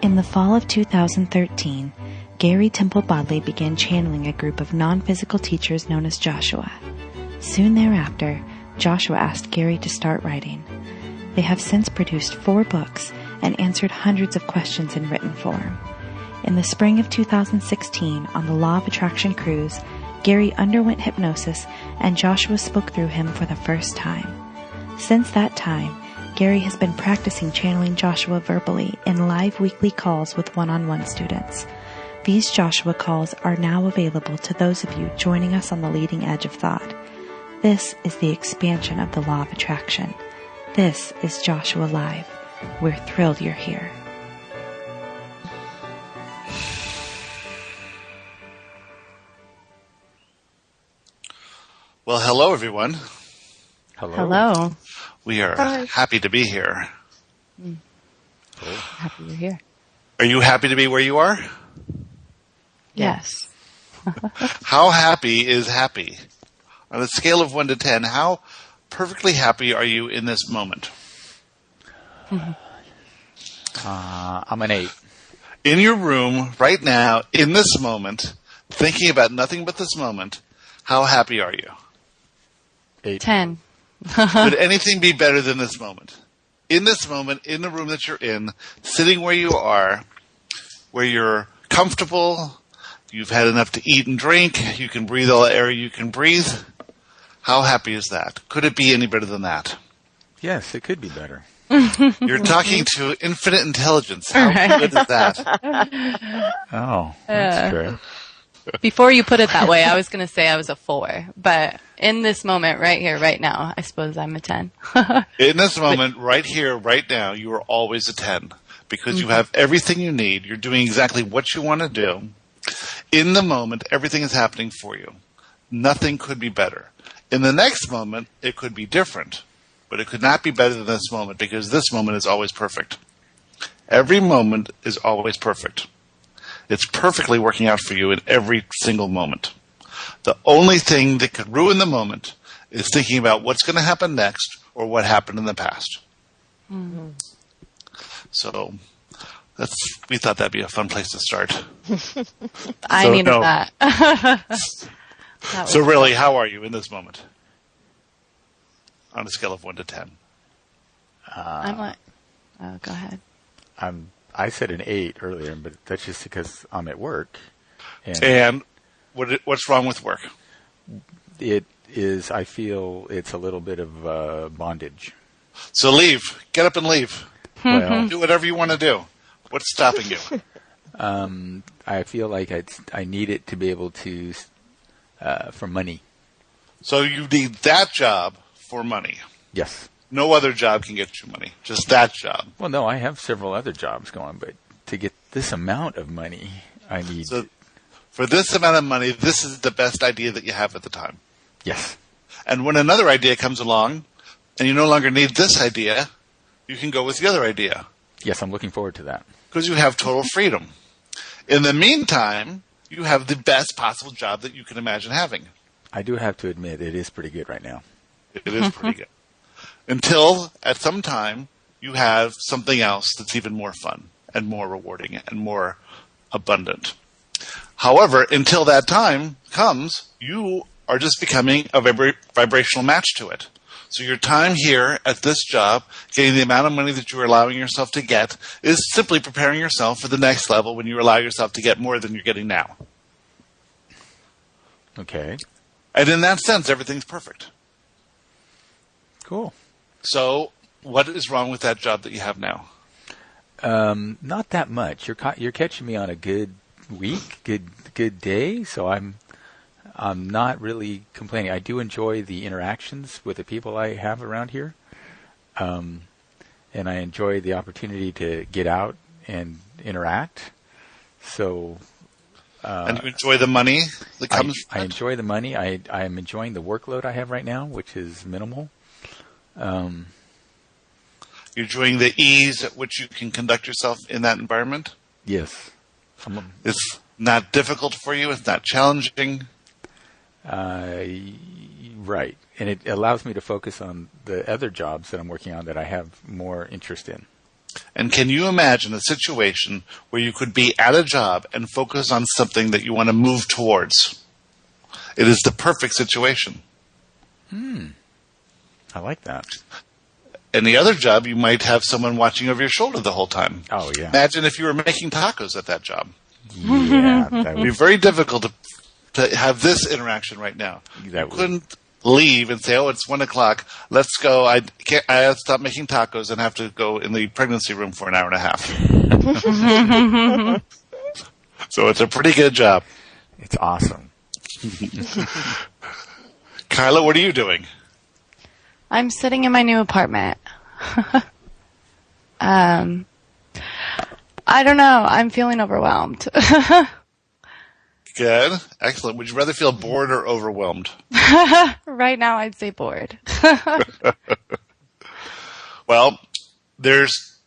In the fall of 2013, Gary Temple Bodley began channeling a group of non-physical teachers known as Joshua. Soon thereafter, Joshua asked Gary to start writing. They have since produced 4 books and answered hundreds of questions in written form. In the spring of 2016, on the Law of Attraction cruise, Gary underwent hypnosis and Joshua spoke through him for the first time. Since that time, Gary has been practicing channeling Joshua verbally in live weekly calls with one-on-one students. These Joshua calls are now available to those of you joining us on the leading edge of thought. This is the expansion of the Law of Attraction. This is Joshua Live. We're thrilled you're here. Well, hello, everyone. Hello. We are happy to be here. Happy you're here. Are you happy to be where you are? Yes. How happy is happy? On a scale of 1 to 10, how perfectly happy are you in this moment? I'm an 8. In your room, right now, in this moment, thinking about nothing but this moment, how happy are you? 8. 10. Could anything be better than this moment? In this moment, in the room that you're in, sitting where you are, where you're comfortable, you've had enough to eat and drink, you can breathe all the air you can breathe. How happy is that? Could it be any better than that? Yes, it could be better. You're talking to infinite intelligence. How good is that? Oh, that's true. Before you put it that way, I was going to say I was a 4. But in this moment, right here, right now, I suppose I'm a 10. In this moment, right here, right now, you are always a 10. Because you have everything you need. You're doing exactly what you want to do. In the moment, everything is happening for you. Nothing could be better. In the next moment, it could be different. But it could not be better than this moment because this moment is always perfect. Every moment is always perfect. It's perfectly working out for you in every single moment. The only thing that could ruin the moment is thinking about what's going to happen next or what happened in the past. Mm-hmm. So we thought that'd be a fun place to start. I needed that. So really, how are you in this moment? On a scale of 1 to 10. I'm like, oh, go ahead. I said an 8 earlier, but that's just because I'm at work. And what's wrong with work? It is, I feel it's a little bit of bondage. So leave. Get up and leave. Well, do whatever you want to do. What's stopping you? I feel like I need it to be able to, for money. So you need that job for money. Yes. No other job can get you money. Just that job. Well, no, I have several other jobs going, but to get this amount of money, I need... So for this amount of money, this is the best idea that you have at the time. Yes. And when another idea comes along, and you no longer need this idea, you can go with the other idea. Yes, I'm looking forward to that. Because you have total freedom. In the meantime, you have the best possible job that you can imagine having. I do have to admit, it is pretty good right now. It is pretty good. Until, at some time, you have something else that's even more fun and more rewarding and more abundant. However, until that time comes, you are just becoming a vibrational match to it. So your time here at this job, getting the amount of money that you're allowing yourself to get, is simply preparing yourself for the next level when you allow yourself to get more than you're getting now. Okay. And in that sense, everything's perfect. Cool. So, what is wrong with that job that you have now? Not that much. You're catching me on a good week, good day. So I'm not really complaining. I do enjoy the interactions with the people I have around here, and I enjoy the opportunity to get out and interact. So. And you enjoy the money that comes from it? I enjoy the money. I am enjoying the workload I have right now, which is minimal. You're enjoying the ease at which you can conduct yourself in that environment? Yes. It's not difficult for you? It's not challenging? Right. And it allows me to focus on the other jobs that I'm working on that I have more interest in. And can you imagine a situation where you could be at a job and focus on something that you want to move towards? It is the perfect situation. I like that. In the other job, you might have someone watching over your shoulder the whole time. Oh, yeah. Imagine if you were making tacos at that job. Yeah. That It would be very difficult to have this interaction right now. You couldn't leave and say, "Oh, it's 1:00. Let's go. I have to stop making tacos and have to go in the pregnancy room for an hour and a half." So it's a pretty good job. It's awesome. Kyla, what are you doing? I'm sitting in my new apartment. I don't know. I'm feeling overwhelmed. Good. Excellent. Would you rather feel bored or overwhelmed? Right now, I'd say bored. Well, there's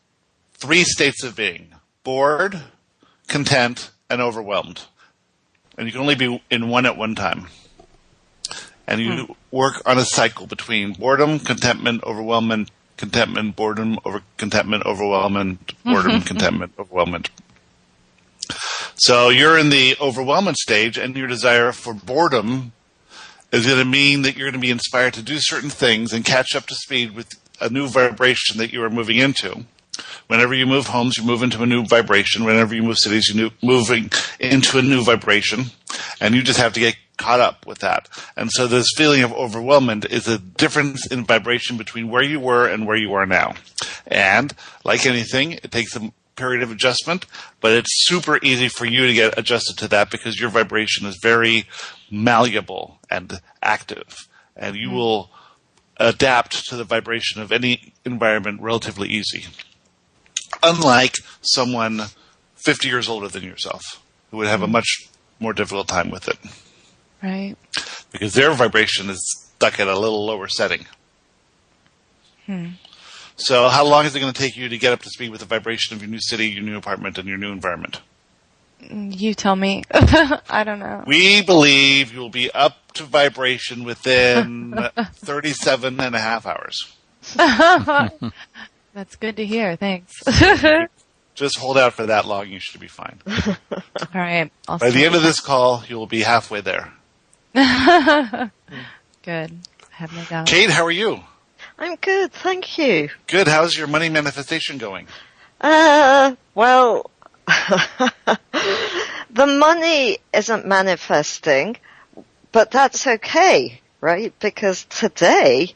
3 states of being: bored, content, and overwhelmed. And you can only be in one at one time. And you work on a cycle between boredom, contentment, overwhelmment, contentment, boredom, contentment, overwhelmment, boredom, contentment, overwhelmment. So you're in the overwhelmment stage, and your desire for boredom is going to mean that you're going to be inspired to do certain things and catch up to speed with a new vibration that you are moving into. Whenever you move homes, you move into a new vibration. Whenever you move cities, you're moving into a new vibration. And you just have to get caught up with that. And so this feeling of overwhelmment is a difference in vibration between where you were and where you are now. And like anything, it takes a period of adjustment, but it's super easy for you to get adjusted to that because your vibration is very malleable and active. And you will adapt to the vibration of any environment relatively easy. Unlike someone 50 years older than yourself, who would have a much more difficult time with it. Right. Because their vibration is stuck at a little lower setting. So how long is it going to take you to get up to speed with the vibration of your new city, your new apartment, and your new environment? You tell me. I don't know. We believe you'll be up to vibration within 37 and a half hours. That's good to hear. Thanks. Just hold out for that long. You should be fine. All right. By the end of this call, you'll be halfway there. Good. I have no doubt. Kate, how are you? I'm good, thank you. Good. How's your money manifestation going? Well, the money isn't manifesting, but that's okay, right? Because today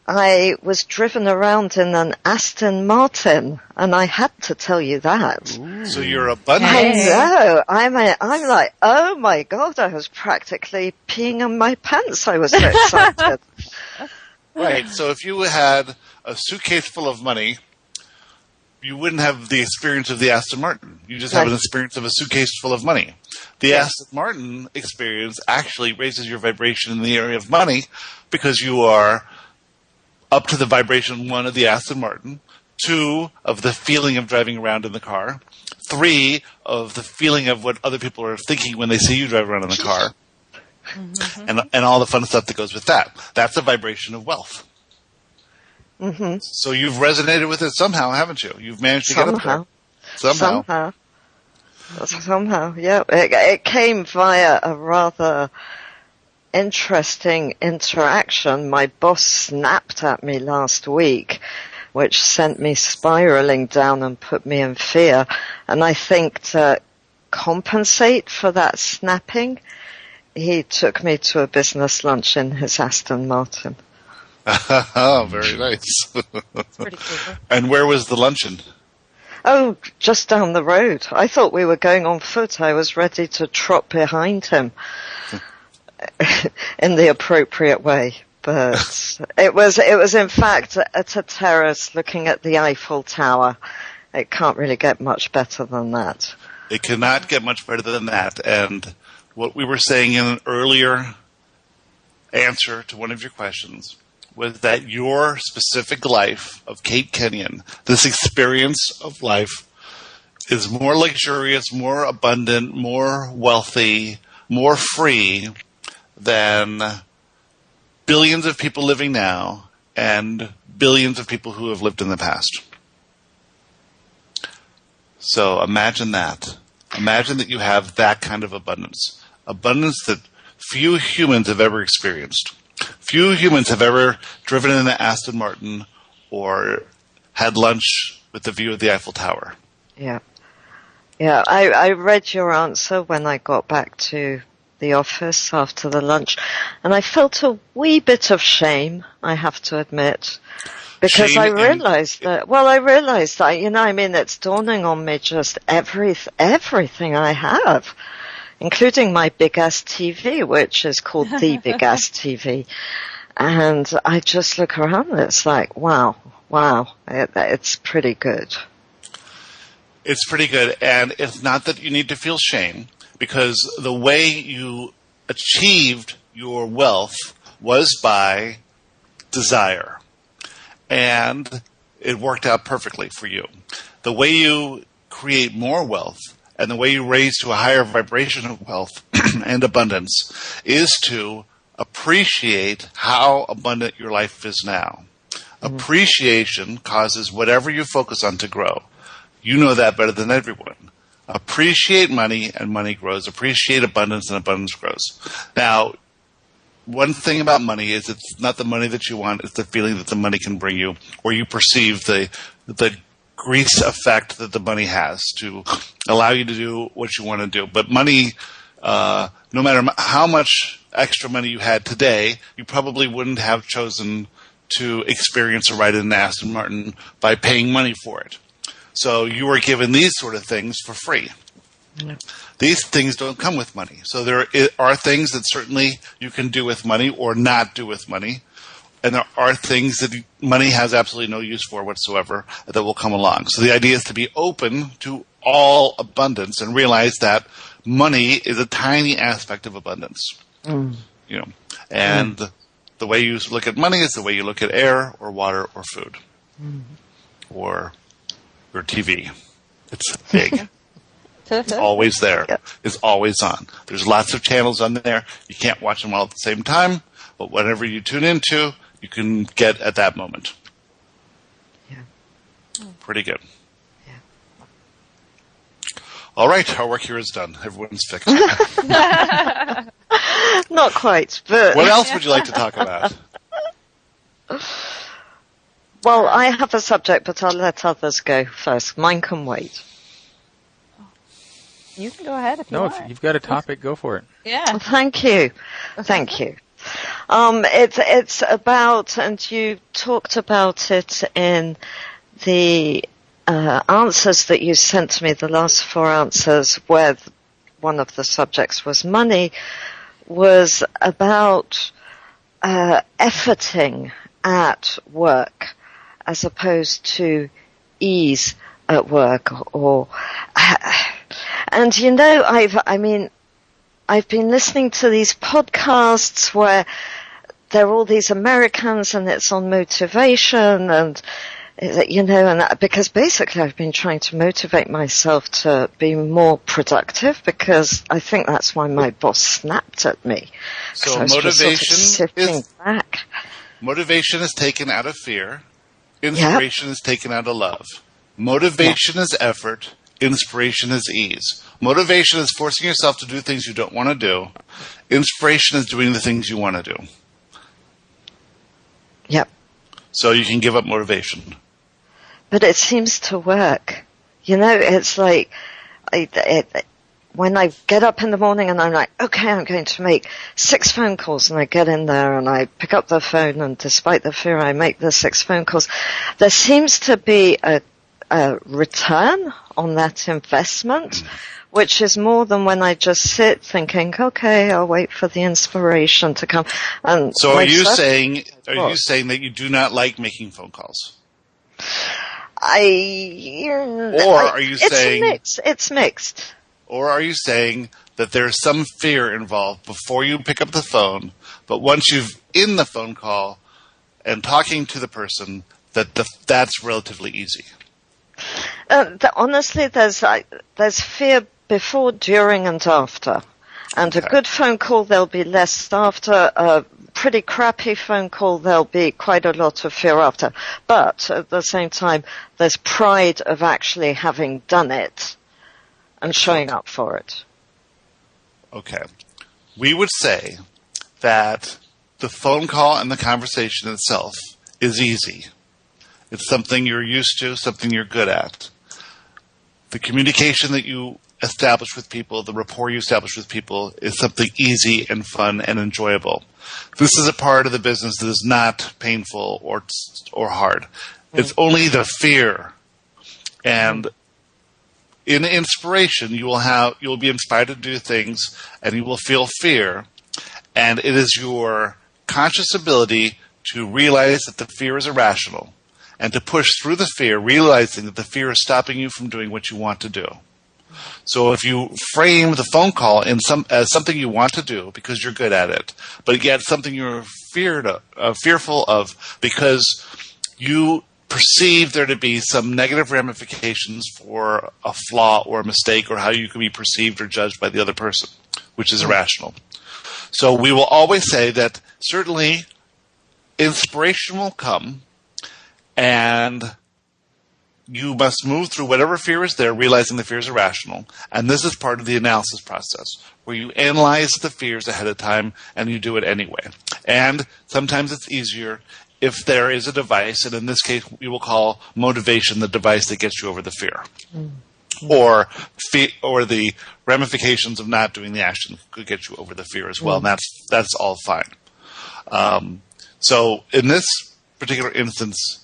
I was driven around in an Aston Martin, and I had to tell you that. Ooh. So you're abundant. I know. I'm like, oh my God, I was practically peeing on my pants. I was so excited. Right. So if you had a suitcase full of money, you wouldn't have the experience of the Aston Martin. You just have an experience of a suitcase full of money. The Aston Martin experience actually raises your vibration in the area of money because you are up to the vibration 1 of the Aston Martin, 2 of the feeling of driving around in the car, 3 of the feeling of what other people are thinking when they see you drive around in the car. And all the fun stuff that goes with that. That's a vibration of wealth. Mm-hmm. So you've resonated with it somehow, haven't you? You've managed to get up there. Somehow, yeah. It came via a rather interesting interaction. My boss snapped at me last week, which sent me spiraling down and put me in fear. And I think to compensate for that snapping, he took me to a business lunch in his Aston Martin. Oh, very nice. That's pretty cool. And where was the luncheon? Oh, just down the road. I thought we were going on foot. I was ready to trot behind him in the appropriate way. But it was in fact at a terrace looking at the Eiffel Tower. It can't really get much better than that. It cannot get much better than that. And what we were saying in an earlier answer to one of your questions was that your specific life of Kate Kenyon, this experience of life, is more luxurious, more abundant, more wealthy, more free than billions of people living now and billions of people who have lived in the past. So imagine that. Imagine that you have that kind of abundance. Abundance that few humans have ever experienced. Few humans have ever driven in an Aston Martin or had lunch with the view of the Eiffel Tower. Yeah. Yeah, I read your answer when I got back to the office after the lunch, and I felt a wee bit of shame, I have to admit, because Shame I realized that, it's dawning on me just everything I have, including my big-ass TV, which is called the big-ass TV. And I just look around and it's like, wow, it's pretty good. It's pretty good, and it's not that you need to feel shame, because the way you achieved your wealth was by desire, and it worked out perfectly for you. The way you create more wealth and the way you raise to a higher vibration of wealth and abundance is to appreciate how abundant your life is now. Mm-hmm. Appreciation causes whatever you focus on to grow. You know that better than everyone. Appreciate money and money grows. Appreciate abundance and abundance grows. Now, one thing about money is it's not the money that you want, it's the feeling that the money can bring you, or you perceive the grease effect that the money has to allow you to do what you want to do. But money, no matter how much extra money you had today, you probably wouldn't have chosen to experience a ride in an Aston Martin by paying money for it. So you were given these sort of things for free. Yeah. These things don't come with money. So there are things that certainly you can do with money or not do with money. And there are things that money has absolutely no use for whatsoever that will come along. So the idea is to be open to all abundance and realize that money is a tiny aspect of abundance. Mm. And the way you look at money is the way you look at air or water or food or your TV. It's big. It's always there. It's always on. There's lots of channels on there. You can't watch them all at the same time, but whatever you tune into, you can get at that moment. Yeah. Pretty good. Yeah. All right, our work here is done. Everyone's fixed. Not quite, but... What else would you like to talk about? Well, I have a subject, but I'll let others go first. Mine can wait. You can go ahead if you want. No, if you've got a topic, go for it. Yeah. Thank you. It's about, and you talked about it in the answers that you sent to me, the last 4 answers, where one of the subjects was money, was about efforting at work as opposed to ease at work, and I've been listening to these podcasts where there are all these Americans and it's on motivation and because basically I've been trying to motivate myself to be more productive because I think that's why my boss snapped at me. So motivation is taken out of fear. Inspiration is taken out of love. Motivation is effort. Inspiration is ease. Motivation is forcing yourself to do things you don't want to do. Inspiration is doing the things you want to do. Yep. So you can give up motivation. But it seems to work. It's like when I get up in the morning and I'm like, okay, I'm going to make 6 phone calls, and I get in there and I pick up the phone, and despite the fear, I make the 6 phone calls. There seems to be a return on that investment, which is more than when I just sit thinking, okay, I'll wait for the inspiration to come. And so are you saying that you do not like making phone calls? It's mixed. Or are you saying that there's some fear involved before you pick up the phone, but once you've in the phone call and talking to the person, that's relatively easy? Honestly, there's fear before, during, and after. And a good phone call, there'll be less after. A pretty crappy phone call, there'll be quite a lot of fear after. But at the same time, there's pride of actually having done it and showing up for it. Okay. We would say that the phone call and the conversation itself is easy. It's something you're used to, something you're good at. The communication that you establish with people, the rapport you establish with people, is something easy and fun and enjoyable. This is a part of the business that is not painful or hard. It's only the fear. And in inspiration, you will be inspired to do things, and you will feel fear. And it is your conscious ability to realize that the fear is irrational, and to push through the fear, realizing that the fear is stopping you from doing what you want to do. So if you frame the phone call as something you want to do because you're good at it, but yet something you're fearful of because you perceive there to be some negative ramifications for a flaw or a mistake or how you can be perceived or judged by the other person, which is irrational. So we will always say that certainly inspiration will come, and you must move through whatever fear is there, realizing the fear is irrational. And this is part of the analysis process, where you analyze the fears ahead of time, and you do it anyway. And sometimes it's easier if there is a device, and in this case, we will call motivation the device that gets you over the fear. Or the ramifications of not doing the action could get you over the fear as well, and that's all fine. So in this particular instance,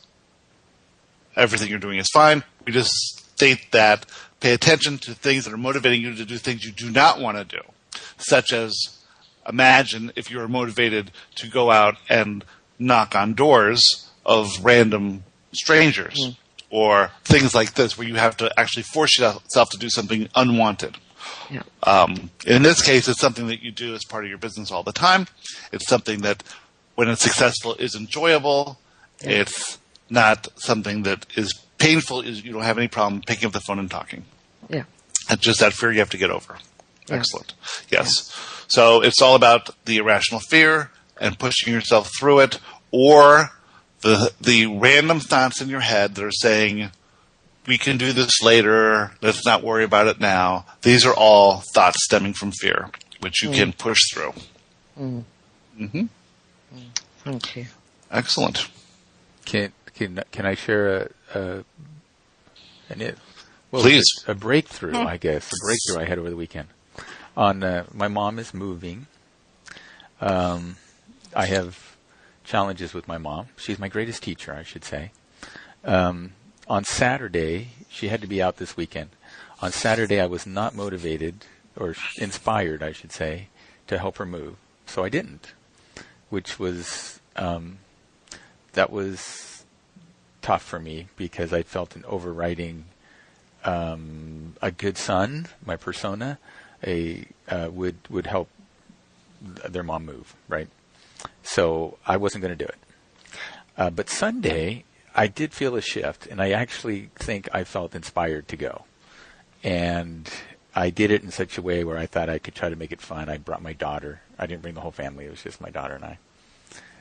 everything you're doing is fine. We just state that pay attention to things that are motivating you to do things you do not want to do, such as imagine if you were motivated to go out and knock on doors of random strangers or things like this where you have to actually force yourself to do something unwanted. Yeah. In this case, it's something that you do as part of your business all the time. It's something that, when it's successful, is enjoyable. Yeah. It's not something that is painful. You don't have any problem picking up the phone and talking. Yeah. It's just that fear you have to get over. Yeah. Excellent. Yes. Yeah. So it's all about the irrational fear and pushing yourself through it, or the random thoughts in your head that are saying, we can do this later, let's not worry about it now. These are all thoughts stemming from fear, which you can push through. Thank you. Excellent. Can I share Please. A breakthrough, I guess. A breakthrough I had over the weekend. My mom is moving. I have challenges with my mom. She's my greatest teacher, I should say. On Saturday, she had to be out this weekend. On Saturday, I was not motivated, or inspired, I should say, to help her move. So I didn't, which was, that was tough for me because I felt an overriding, a good son, my persona, would help their mom move, right? So I wasn't going to do it. But Sunday, I did feel a shift, and I actually think I felt inspired to go. And I did it in such a way where I thought I could try to make it fun. I brought my daughter. I didn't bring the whole family. It was just my daughter and I.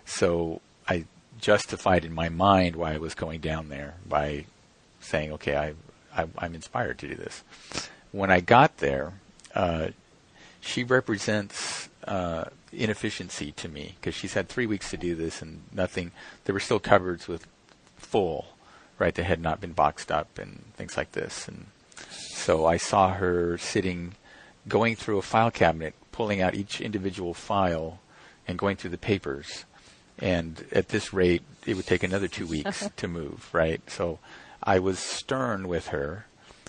So I justified in my mind why I was going down there by saying, okay, I'm inspired to do this. When I got there, she represents inefficiency to me because she's had 3 weeks to do this and nothing. There were still cupboards with full, right, that had not been boxed up and things like this. And so I saw her sitting, going through a file cabinet, pulling out each individual file and going through the papers. And at this rate, it would take another 2 weeks to move, right? So I was stern with her,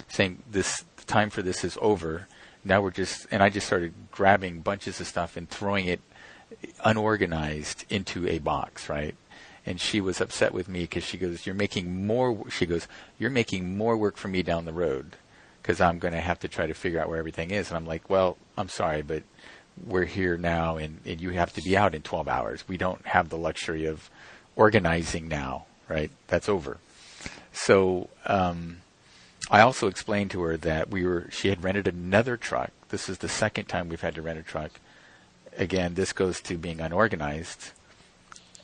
saying, the time for this is over. Now and I just started grabbing bunches of stuff and throwing it unorganized into a box, right? And she was upset with me because she goes, you're making more work for me down the road because I'm going to have to try to figure out where everything is. And I'm like, well, I'm sorry, but we're here now and you have to be out in 12 hours. We don't have the luxury of organizing now, right? That's over. So I also explained to her that she had rented another truck This is the second time we've had to rent a truck. Again, this goes to being unorganized.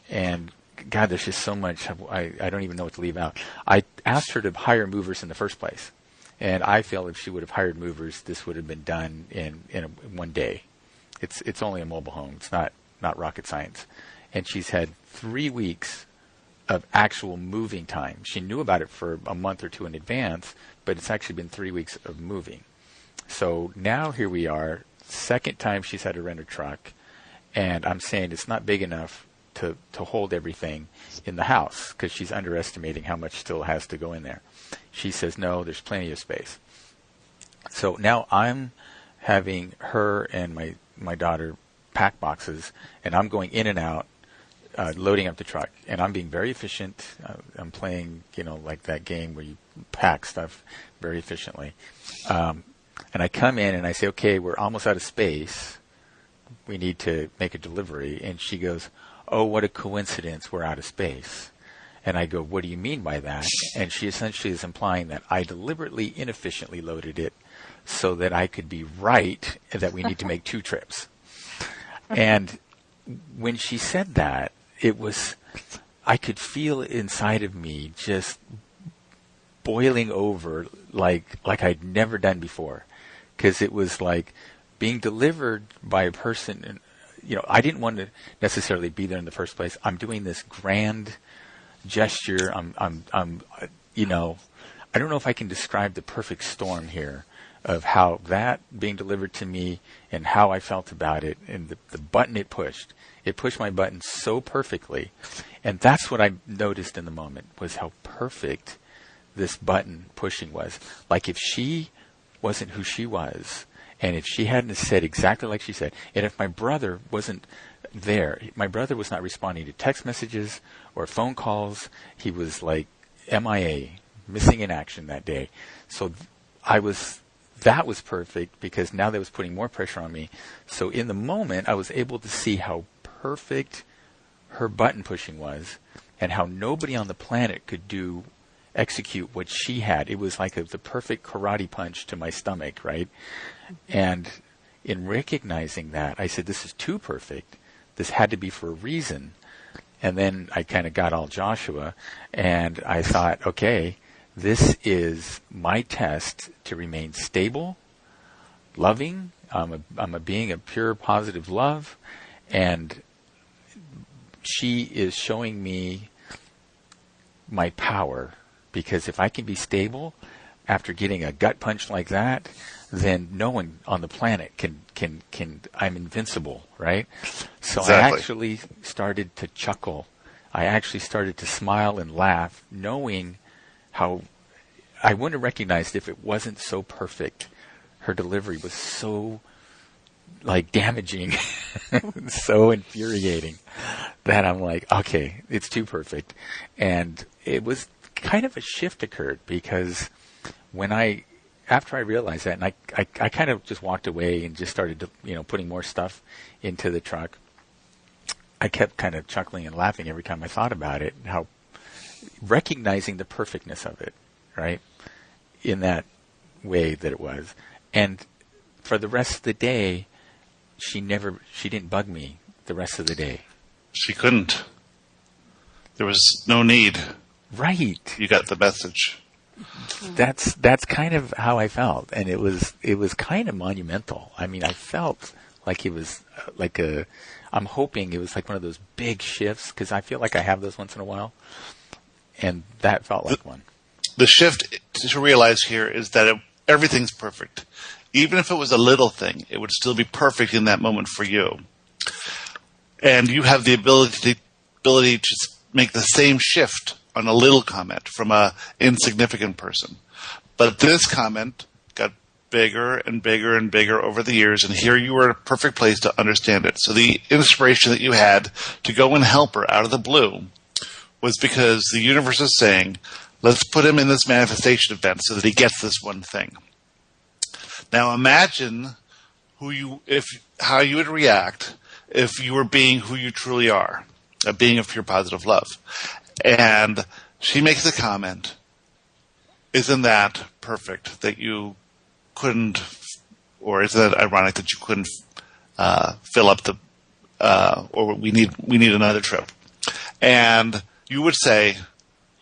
And God, there's just so much. I don't even know what to leave out. I asked her to hire movers in the first place. And I feel if she would have hired movers, this would have been done in one day. It's only a mobile home. It's not rocket science. And she's had 3 weeks of actual moving time. She knew about it for a month or two in advance, but it's actually been 3 weeks of moving. So now here we are, second time she's had to rent a truck, and I'm saying it's not big enough to hold everything in the house because she's underestimating how much still has to go in there. She says, no, there's plenty of space. So now I'm having her and my daughter pack boxes, and I'm going in and out, loading up the truck, and I'm being very efficient. I'm playing, like that game where you pack stuff very efficiently. And I come in and I say, okay, we're almost out of space. We need to make a delivery. And she goes, oh, what a coincidence, we're out of space. And I go, what do you mean by that? And she essentially is implying that I deliberately inefficiently loaded it so that I could be right that we need to make 2 trips. And when she said that, I could feel inside of me just boiling over like I'd never done before. Because it was like being delivered by a person, and I didn't want to necessarily be there in the first place. I'm doing this grand gesture. I don't know if I can describe the perfect storm here of how that being delivered to me and how I felt about it, and the button it pushed. It pushed my button so perfectly, and that's what I noticed in the moment, was how perfect this button pushing was. Like if she wasn't who she was, and if she hadn't said exactly like she said, and if my brother wasn't there, my brother was not responding to text messages or phone calls. He was like MIA, missing in action that day. So that was perfect, because now that was putting more pressure on me. So in the moment, I was able to see how perfect her button pushing was, and how nobody on the planet could execute what she had. It was like the perfect karate punch to my stomach, right? And in recognizing that, I said, this is too perfect. This had to be for a reason. And then I kind of got all Joshua, and I thought, okay, this is my test to remain stable, loving. I'm a being of pure positive love, and she is showing me my power. Because if I can be stable after getting a gut punch like that, then no one on the planet can I'm invincible, right? So exactly. I actually started to chuckle. I actually started to smile and laugh, knowing how I wouldn't have recognized if it wasn't so perfect. Her delivery was so damaging, so infuriating, that I'm like, okay, it's too perfect. And it was kind of a shift occurred, because after I realized that, and I kind of just walked away and just started to, putting more stuff into the truck, I kept kind of chuckling and laughing every time I thought about it, how recognizing the perfectness of it, right, in that way that it was. And for the rest of the day, she didn't bug me the rest of the day. She couldn't. There was no need. Right. You got the message. That's kind of how I felt, and it was kind of monumental. I mean, I felt like it was I'm hoping it was like one of those big shifts, because I feel like I have those once in a while, and that felt like one. The shift to realize here is that everything's perfect. Even if it was a little thing, it would still be perfect in that moment for you. And you have the ability to make the same shift on a little comment from a insignificant person. But this comment got bigger and bigger and bigger over the years, and here you were in a perfect place to understand it. So the inspiration that you had to go and help her out of the blue was because the universe is saying, let's put him in this manifestation event so that he gets this one thing. Now imagine how you would react if you were being who you truly are, a being of pure positive love. And she makes a comment, isn't that perfect, that you couldn't or isn't it ironic that you couldn't fill up the, or we need another trip? And you would say,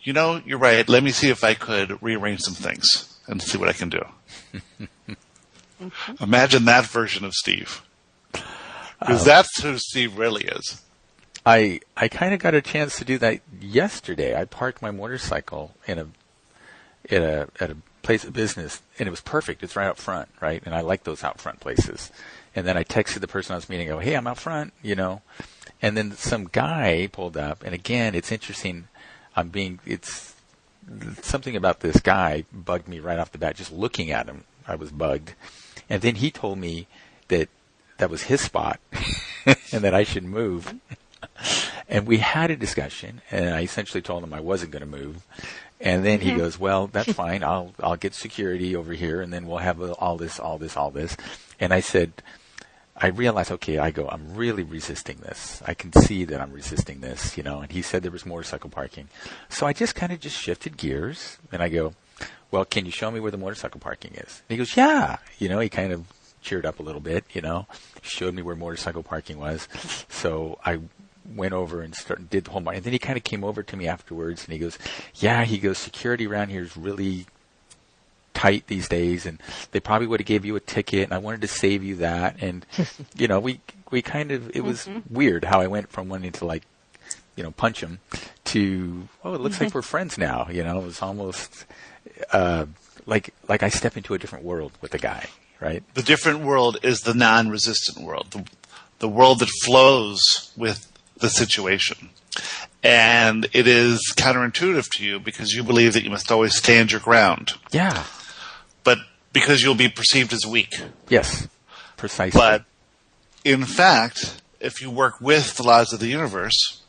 you're right. Let me see if I could rearrange some things and see what I can do. Imagine that version of Steve. Because that's who Steve really is. I kind of got a chance to do that yesterday. I parked my motorcycle at a place of business, and it was perfect. It's right out front, right? And I like those out front places. And then I texted the person I was meeting, hey, I'm out front, And then some guy pulled up, and again, it's interesting. It's something about this guy bugged me right off the bat. Just looking at him, I was bugged. And then he told me that was his spot and that I should move. And we had a discussion, and I essentially told him I wasn't going to move. And then he goes, well, that's fine. I'll get security over here, and then we'll have all this. And I said, I realized, okay, I'm really resisting this. I can see that I'm resisting this, And he said there was motorcycle parking. So I just kind of shifted gears, and I go, well, can you show me where the motorcycle parking is? And he goes, yeah. He kind of cheered up a little bit, showed me where motorcycle parking was. So I went over and did the whole morning. And then he kind of came over to me afterwards, and he goes, security around here is really tight these days, and they probably would have gave you a ticket, and I wanted to save you that. And, we kind of, it was weird how I went from wanting to punch him to, it looks like we're friends now. It was almost like I step into a different world with the guy, right? The different world is the non-resistant world, the world that flows with the situation. And it is counterintuitive to you because you believe that you must always stand your ground. Yeah. But because you'll be perceived as weak. Yes, precisely. But in fact, if you work with the laws of the universe,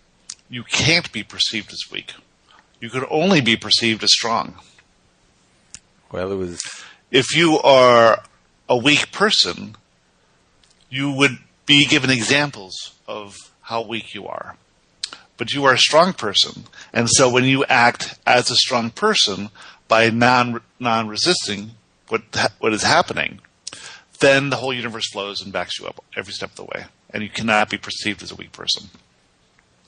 you can't be perceived as weak. You could only be perceived as strong. Well, it was... If you are a weak person, you would be given examples of how weak you are. But you are a strong person, and so when you act as a strong person by non-resisting what is happening, then the whole universe flows and backs you up every step of the way, and you cannot be perceived as a weak person.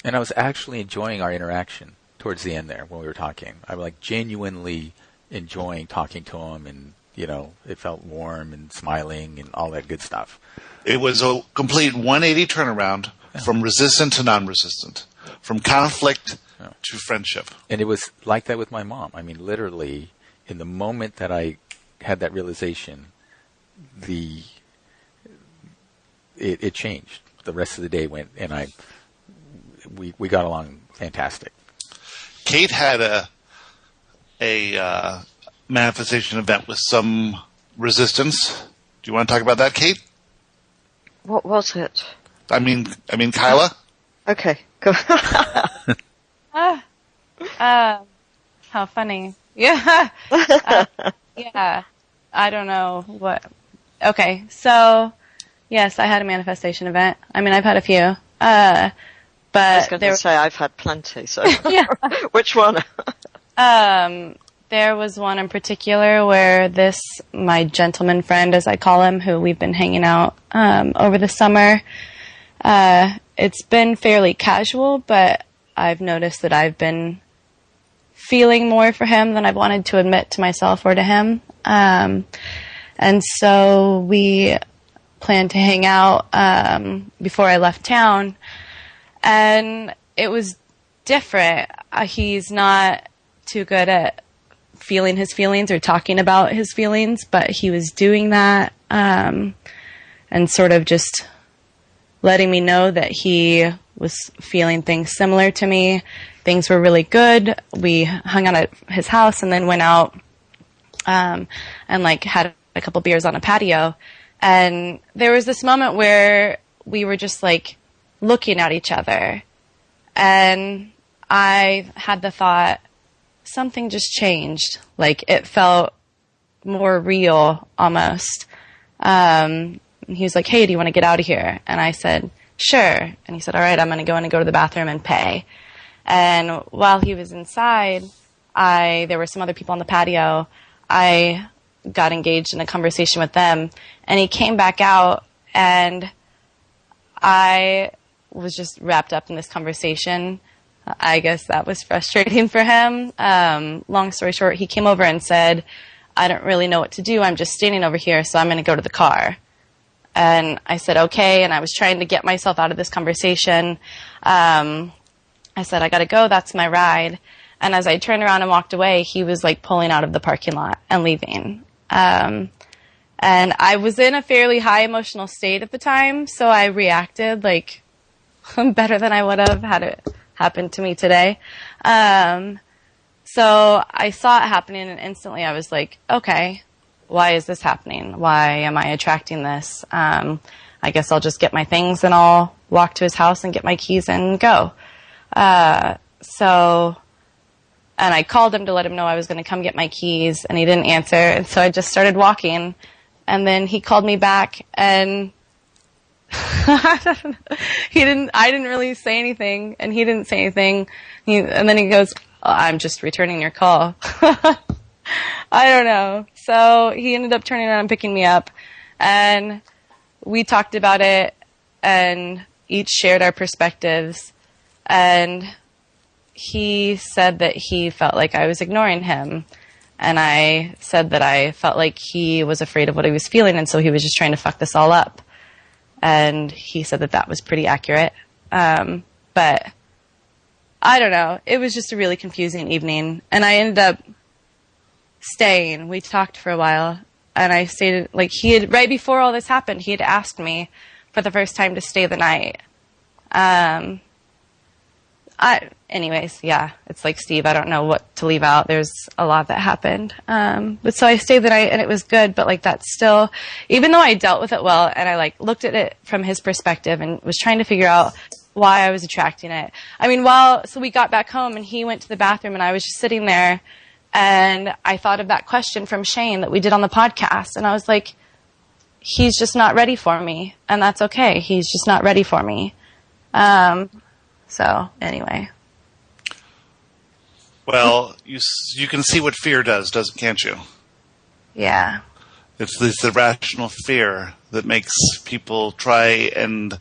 And I was actually enjoying our interaction towards the end there when we were talking. I was genuinely enjoying talking to him, and it felt warm and smiling and all that good stuff. It was a complete 180 turnaround from resistant to non-resistant. From conflict to friendship. And it was like that with my mom. I mean, literally, in the moment that I had that realization, it changed. The rest of the day went, and we got along fantastic. Kate had a manifestation event with some resistance. Do you want to talk about that, Kate? What was it? I mean, Kyla? Okay, go. How funny. Yeah. Yeah. I don't know what. Okay. So, yes, I had a manifestation event. I mean, I've had a few. But I was going to say I've had plenty, so. Yeah. Which one? There was one in particular where my gentleman friend, as I call him, who we've been hanging out, over the summer, it's been fairly casual, but I've noticed that I've been feeling more for him than I've wanted to admit to myself or to him. And so we planned to hang out before I left town. And it was different. He's not too good at feeling his feelings or talking about his feelings, but he was doing that and sort of just letting me know that he was feeling things similar to me. Things were really good. We hung out at his house and then went out and had a couple beers on a patio. And there was this moment where we were just looking at each other. And I had the thought, something just changed. It felt more real almost. He was like, hey, do you want to get out of here? And I said, sure. And he said, all right, I'm going to go in and go to the bathroom and pay. And while he was inside, there were some other people on the patio. I got engaged in a conversation with them, and he came back out, and I was just wrapped up in this conversation. I guess that was frustrating for him. Long story short, he came over and said, I don't really know what to do. I'm just standing over here, so I'm going to go to the car. And I said, okay. And I was trying to get myself out of this conversation. I said, I got to go. That's my ride. And as I turned around and walked away, he was like pulling out of the parking lot and leaving. And I was in a fairly high emotional state at the time, so I reacted like better than I would have had it happen to me today. So I saw it happening, and instantly I was like, okay, why is this happening? Why am I attracting this? I guess I'll just get my things and I'll walk to his house and get my keys and go. And I called him to let him know I was going to come get my keys, and he didn't answer. And so I just started walking, and then he called me back, and I didn't really say anything, and he didn't say anything. And then he goes, oh, I'm just returning your call. I don't know. So he ended up turning around and picking me up, and we talked about it and each shared our perspectives. And he said that he felt like I was ignoring him. And I said that I felt like he was afraid of what he was feeling, and so he was just trying to fuck this all up. And he said that that was pretty accurate. But I don't know. It was just a really confusing evening. And I ended up staying. We talked for a while. And I stayed, like, right before all this happened, he had asked me for the first time to stay the night. Anyways, yeah, it's like, Steve, I don't know what to leave out. There's a lot that happened. But so I stayed the night, and it was good, but like that's still, even though I dealt with it well, and I like looked at it from his perspective and was trying to figure out why I was attracting it. I mean, so we got back home and he went to the bathroom, and I was just sitting there, and I thought of that question from Shane that we did on the podcast. And I was like, he's just not ready for me, and that's okay. He's just not ready for me. So anyway. Well, you can see what fear does, can't you? Yeah. It's this irrational fear that makes people try and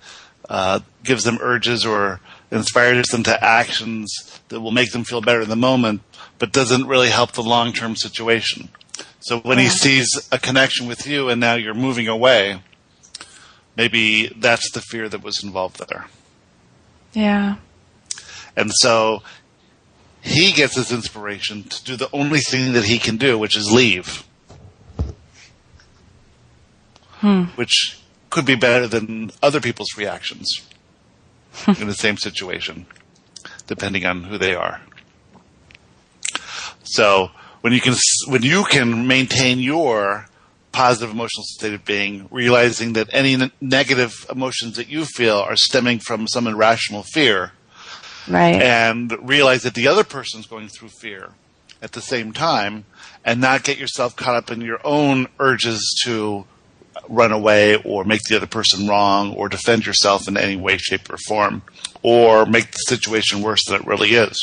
gives them urges or inspires them to actions that will make them feel better in the moment, but doesn't really help the long-term situation. So when he sees a connection with you and now you're moving away, maybe that's the fear that was involved there. Yeah. And so he gets his inspiration to do the only thing that he can do, which is leave. Which could be better than other people's reactions in the same situation, depending on who they are. So when you can maintain your positive emotional state of being, realizing that any negative emotions that you feel are stemming from some irrational fear, right, and realize that the other person's going through fear at the same time, and not get yourself caught up in your own urges to run away or make the other person wrong or defend yourself in any way, shape, or form, or make the situation worse than it really is.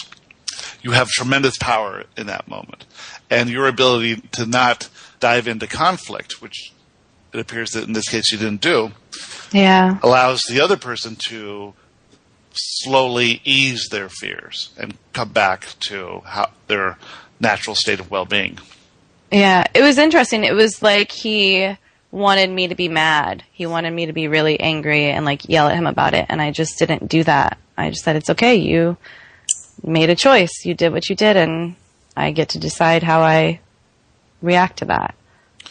You have tremendous power in that moment. And your ability to not dive into conflict, which it appears that in this case you didn't do, allows the other person to slowly ease their fears and come back to their natural state of well-being. Yeah, it was interesting. It was like he wanted me to be mad. He wanted me to be really angry and like yell at him about it, and I just didn't do that. I just said, it's okay, you made a choice. You did what you did, and I get to decide how I react to that.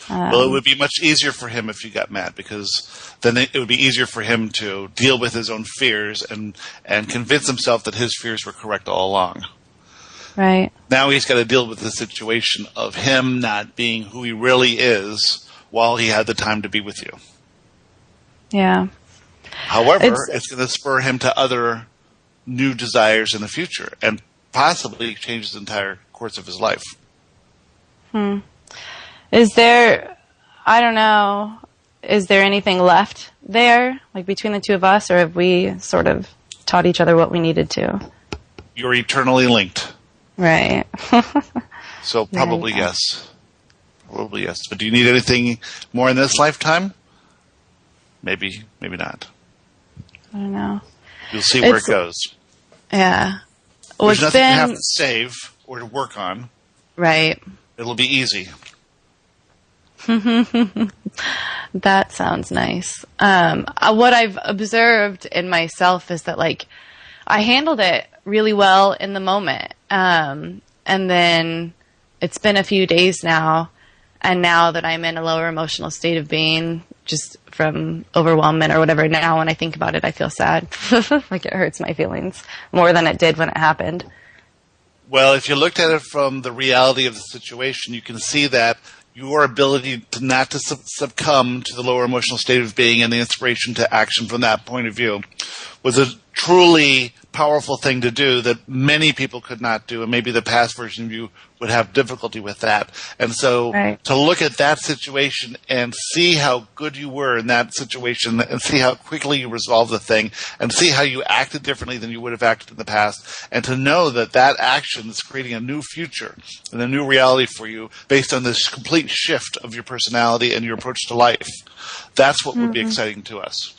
Well, it would be much easier for him if you got mad, because then it would be easier for him to deal with his own fears and convince himself that his fears were correct all along. Right. Now he's got to deal with the situation of him not being who he really is while he had the time to be with you. Yeah. However, it's going to spur him to other new desires in the future and possibly change the entire course of his life. Is there, I don't know, is there anything left there, like between the two of us, or have we sort of taught each other what we needed to? You're eternally linked. Right. So probably yes. Probably yes. But do you need anything more in this lifetime? Maybe not. I don't know. You'll see where it goes. Yeah. Well, There's nothing you have to save or to work on. Right. It'll be easy. That sounds nice. What I've observed in myself is that, like, I handled it really well in the moment. And then it's been a few days now, and now that I'm in a lower emotional state of being, just from overwhelmment or whatever, now when I think about it, I feel sad. Like, it hurts my feelings more than it did when it happened. Well, if you looked at it from the reality of the situation, you can see that your ability to not to succumb to the lower emotional state of being and the inspiration to action from that point of view was a truly powerful thing to do that many people could not do, and maybe the past version of you would have difficulty with that. And so to look at that situation and see how good you were in that situation and see how quickly you resolved the thing and see how you acted differently than you would have acted in the past, and to know that that action is creating a new future and a new reality for you based on this complete shift of your personality and your approach to life, that's what would be exciting to us.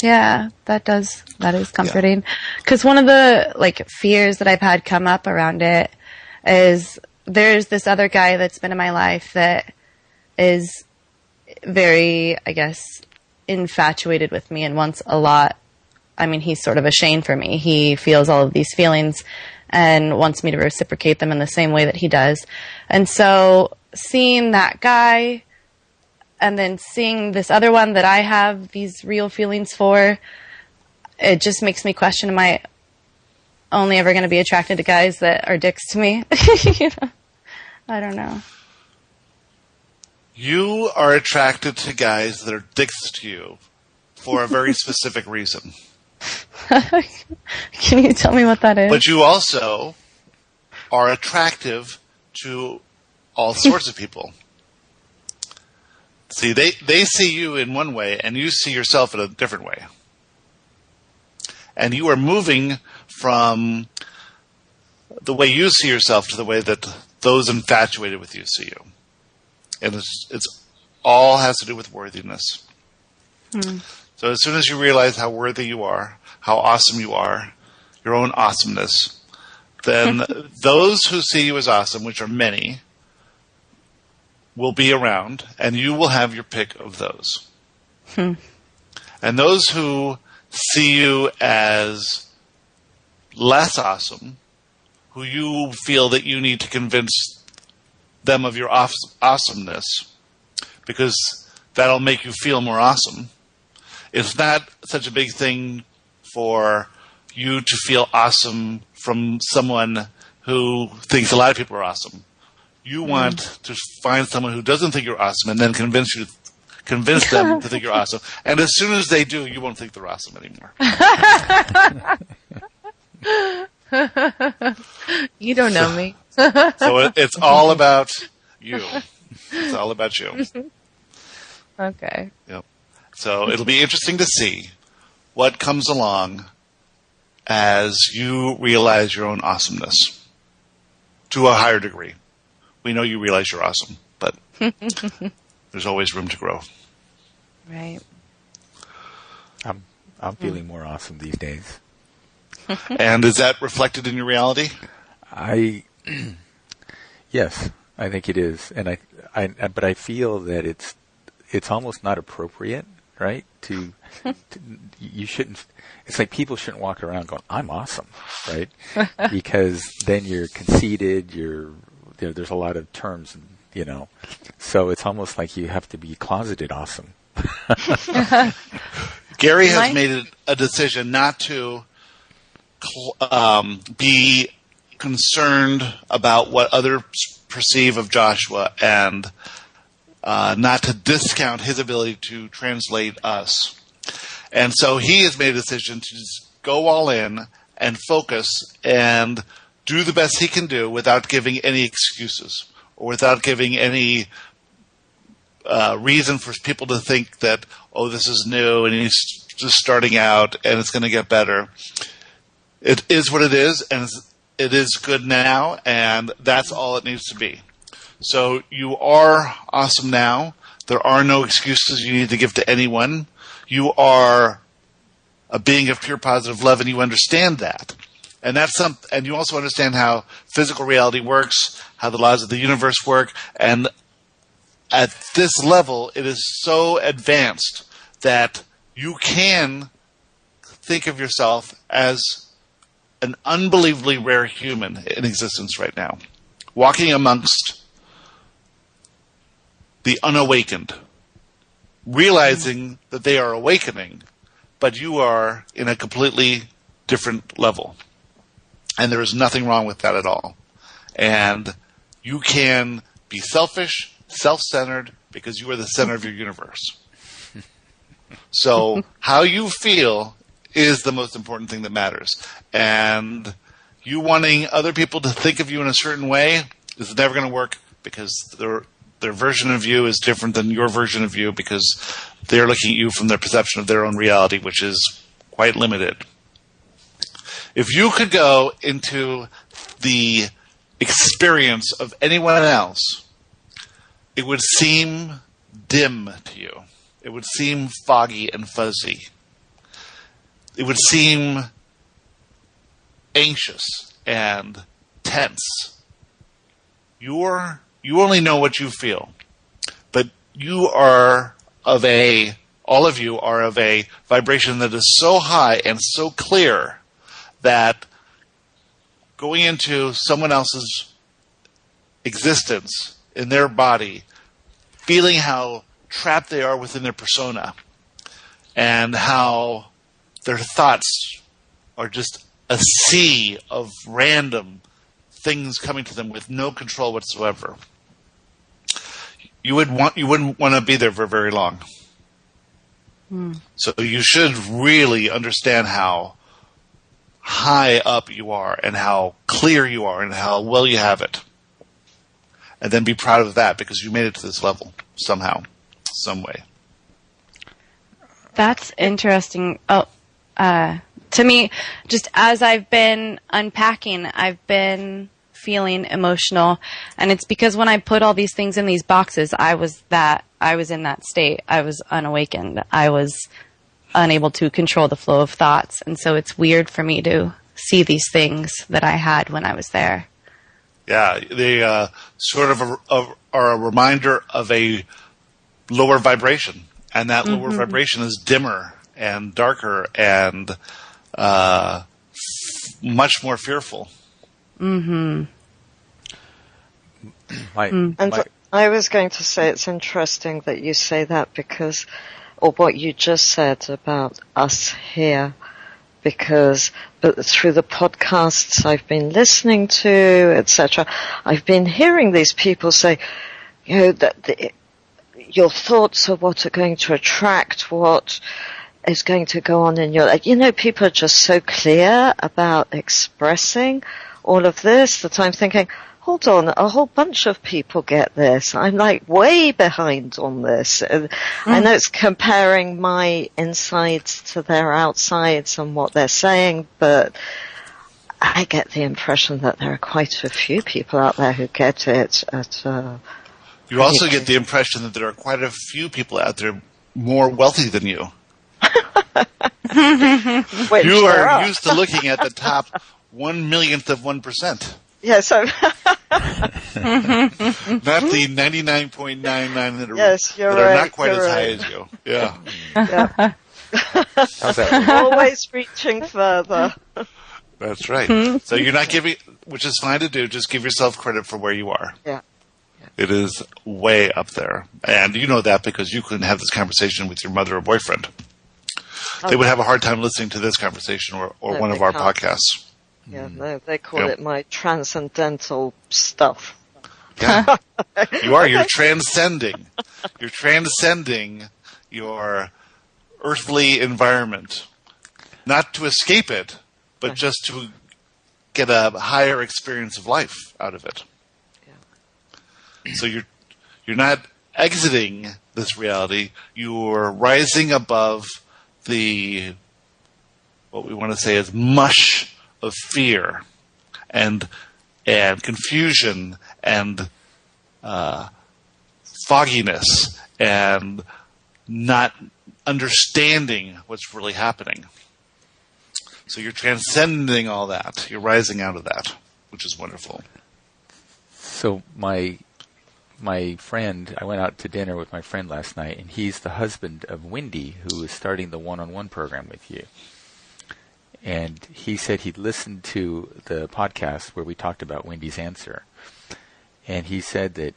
Yeah, that is comforting. Because one of the, like, fears that I've had come up around it is there's this other guy that's been in my life that is very, I guess, infatuated with me and wants a lot. I mean, he's sort of a Shane for me. He feels all of these feelings and wants me to reciprocate them in the same way that he does. And so seeing that guy and then seeing this other one that I have these real feelings for, it just makes me question, am I only ever going to be attracted to guys that are dicks to me? You know? I don't know. You are attracted to guys that are dicks to you for a very specific reason. Can you tell me what that is? But you also are attractive to all sorts of people. See, they see you in one way, and you see yourself in a different way. And you are moving from the way you see yourself to the way that those infatuated with you see you. And it's all has to do with worthiness. So as soon as you realize how worthy you are, how awesome you are, your own awesomeness, then those who see you as awesome, which are many, will be around, and you will have your pick of those. And those who see you as less awesome, who you feel that you need to convince them of your awesomeness, because that'll make you feel more awesome. It's not such a big thing for you to feel awesome from someone who thinks a lot of people are awesome. You want to find someone who doesn't think you're awesome and then convince them to think you're awesome. And as soon as they do, you won't think they're awesome anymore. You don't know me. So it's all about you. It's all about you. Okay. Yep. So it'll be interesting to see what comes along as you realize your own awesomeness to a higher degree. We know you realize you're awesome, but there's always room to grow. Right. I'm feeling more awesome these days. And is that reflected in your reality? Yes, I think it is, and but I feel that it's almost not appropriate, right? You shouldn't. It's like people shouldn't walk around going, "I'm awesome," right? Because then you're conceited. There's a lot of terms, so it's almost like you have to be closeted awesome. Gary has made a decision not to be concerned about what others perceive of Joshua and not to discount his ability to translate us. And so he has made a decision to just go all in and focus and do the best he can do without giving any excuses or without giving any reason for people to think that, oh, this is new and he's just starting out and it's going to get better. It is what it is, and it is good now, and that's all it needs to be. So you are awesome now. There are no excuses you need to give to anyone. You are a being of pure positive love, and you understand that. And and you also understand how physical reality works, how the laws of the universe work, and at this level, it is so advanced that you can think of yourself as an unbelievably rare human in existence right now, walking amongst the unawakened, realizing that they are awakening, but you are in a completely different level. And there is nothing wrong with that at all. And you can be selfish, self-centered, because you are the center of your universe. So how you feel is the most important thing that matters. And you wanting other people to think of you in a certain way is never going to work, because their version of you is different than your version of you, because they're looking at you from their perception of their own reality, which is quite limited. If you could go into the experience of anyone else, it would seem dim to you. It would seem foggy and fuzzy. It would seem anxious and tense. You only know what you feel, but all of you are of a vibration that is so high and so clear that going into someone else's existence in their body, feeling how trapped they are within their persona, and how their thoughts are just a sea of random things coming to them with no control whatsoever. You wouldn't want to be there for very long. So you should really understand how high up you are and how clear you are and how well you have it. And then be proud of that, because you made it to this level somehow, some way. That's interesting. To me, just as I've been unpacking, I've been feeling emotional, and it's because when I put all these things in these boxes, I was in that state. I was unawakened. I was unable to control the flow of thoughts, and so it's weird for me to see these things that I had when I was there. Yeah, they sort of are a reminder of a lower vibration, and that lower vibration is dimmer and darker and much more fearful. And I was going to say, it's interesting that you say that, because, or what you just said about us here, but through the podcasts I've been listening to, etc., I've been hearing these people say, that your thoughts are what are going to attract what is going to go on in your life. People are just so clear about expressing all of this that I'm thinking, hold on, a whole bunch of people get this. I'm way behind on this. And I know it's comparing my insides to their outsides and what they're saying, but I get the impression that there are quite a few people out there who get it. You also get the impression that there are quite a few people out there more wealthy than you. You are used to looking at the top 1/1,000,000th of 1%. Yes, not the 99.99 that are not quite as high as you. Yeah. How's that? Always reaching further. That's right. So you're not giving, which is fine to do, just give yourself credit for where you are. Yeah. It is way up there. And you know that because you couldn't have this conversation with your mother or boyfriend. They would have a hard time listening to this conversation or one of our podcasts. Yeah, no, they call it my transcendental stuff. Yeah. You're transcending. You're transcending your earthly environment. Not to escape it, but just to get a higher experience of life out of it. Yeah. So you're not exiting this reality. You're rising above what we want to say is mush of fear and confusion and fogginess and not understanding what's really happening. So you're transcending all that. You're rising out of that, which is wonderful. So my friend, I went out to dinner with my friend last night, and he's the husband of Wendy, who is starting the one-on-one program with you. And he said he'd listened to the podcast where we talked about Wendy's answer. And he said that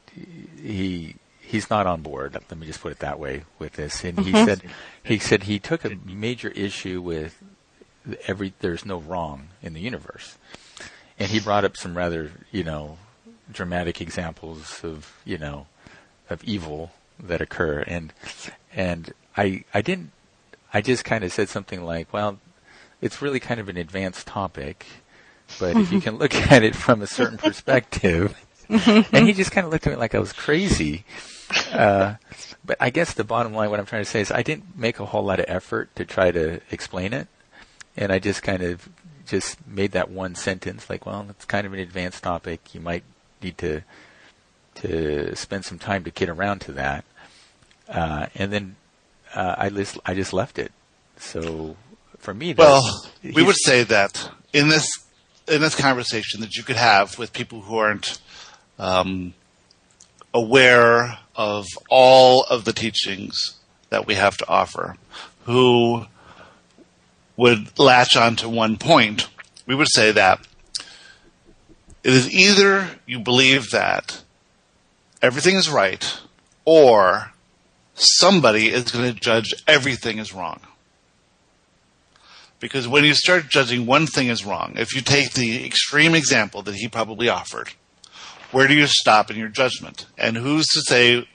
he's not on board, let me just put it that way, with this. And he said he took a major issue with there's no wrong in the universe. And he brought up some rather, dramatic examples of evil that occur. And I just kind of said something like, well, it's really kind of an advanced topic, but if you can look at it from a certain perspective, and he just kind of looked at me like I was crazy. But I guess the bottom line, what I'm trying to say is I didn't make a whole lot of effort to try to explain it. And I just kind of just made that one sentence like, well, it's kind of an advanced topic. You might need to spend some time to get around to that. And then I just left it. So for me, we would say that in this conversation that you could have with people who aren't aware of all of the teachings that we have to offer, who would latch on to one point, we would say that it is either you believe that everything is right or somebody is going to judge everything as wrong. Because when you start judging one thing as wrong, if you take the extreme example that he probably offered, where do you stop in your judgment? And who's to say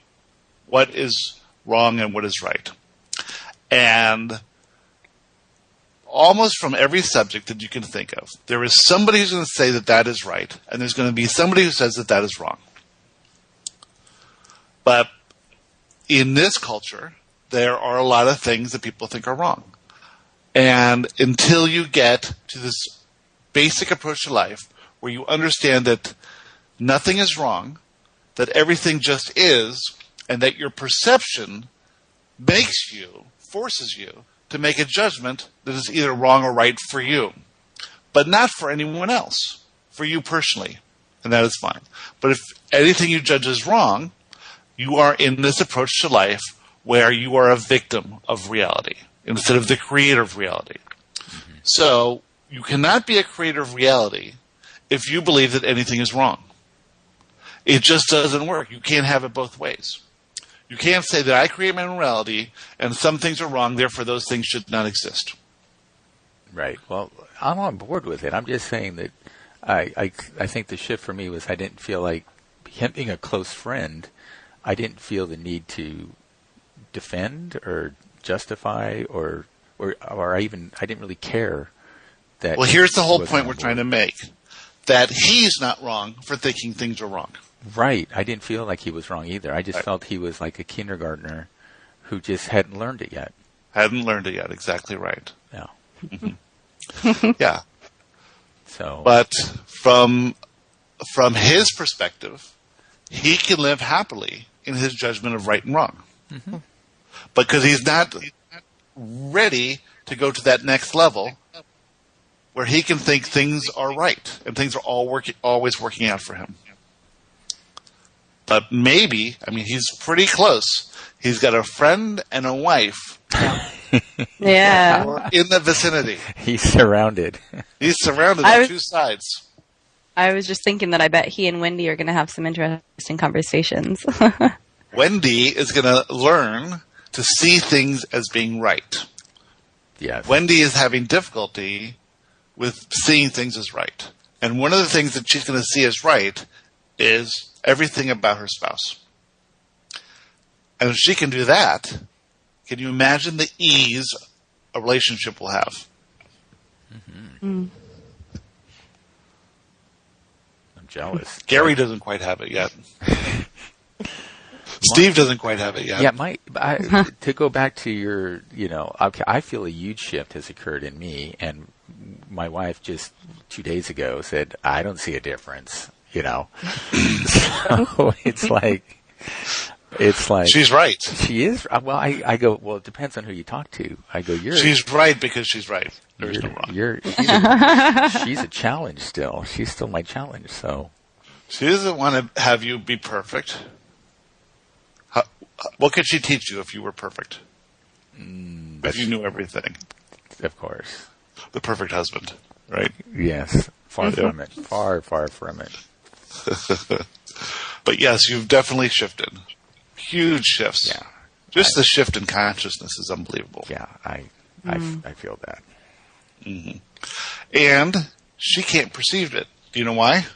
what is wrong and what is right? And almost from every subject that you can think of, there is somebody who's going to say that that is right, and there's going to be somebody who says that that is wrong. But in this culture, there are a lot of things that people think are wrong. And until you get to this basic approach to life where you understand that nothing is wrong, that everything just is, and that your perception forces you to make a judgment that is either wrong or right for you, but not for anyone else, for you personally, and that is fine. But if anything you judge is wrong, you are in this approach to life where you are a victim of reality instead of the creator of reality. Mm-hmm. So you cannot be a creator of reality if you believe that anything is wrong. It just doesn't work. You can't have it both ways. You can't say that I create my own reality and some things are wrong, therefore those things should not exist. Right. Well, I'm on board with it. I'm just saying that I think the shift for me was I didn't feel like him being a close friend, I didn't feel the need to defend or justify or I didn't really care that. Well, here's the whole point we're trying to make, that he's not wrong for thinking things are wrong. Right. I didn't feel like he was wrong either. I just felt he was like a kindergartner who just hadn't learned it yet. Hadn't learned it yet. Exactly right. Yeah. Mm-hmm. Yeah. So, but from his perspective, he can live happily in his judgment of right and wrong. Mm-hmm. Because he's not ready to go to that next level where he can think things are right and things are always working out for him. But maybe, he's pretty close. He's got a friend and a wife. Yeah. In the vicinity. He's surrounded. He's surrounded on two sides. I was just thinking that I bet he and Wendy are going to have some interesting conversations. Wendy is going to learn to see things as being right. Yes. Wendy is having difficulty with seeing things as right. And one of the things that she's going to see as right is everything about her spouse. And if she can do that, can you imagine the ease a relationship will have? Mm-hmm. Mm. I'm jealous. Gary doesn't quite have it yet. Steve doesn't quite have it yet. Yeah, to go back to your, I feel a huge shift has occurred in me, and my wife just 2 days ago said, I don't see a difference. you know. So it's like she's right. She is. Well, I go, well, it depends on who you talk to. I go, she's right because she's right. There's no wrong. She's a challenge still. She's still my challenge. So she doesn't want to have you be perfect. What could she teach you if you were perfect? If you knew everything. Of course. The perfect husband, right? Yes. Far from it. Far, far from it. But yes, you've definitely shifted. Huge shifts. Yeah. Just the shift in consciousness is unbelievable. Yeah, I feel that. Mm-hmm. And she can't perceive it. Do you know why?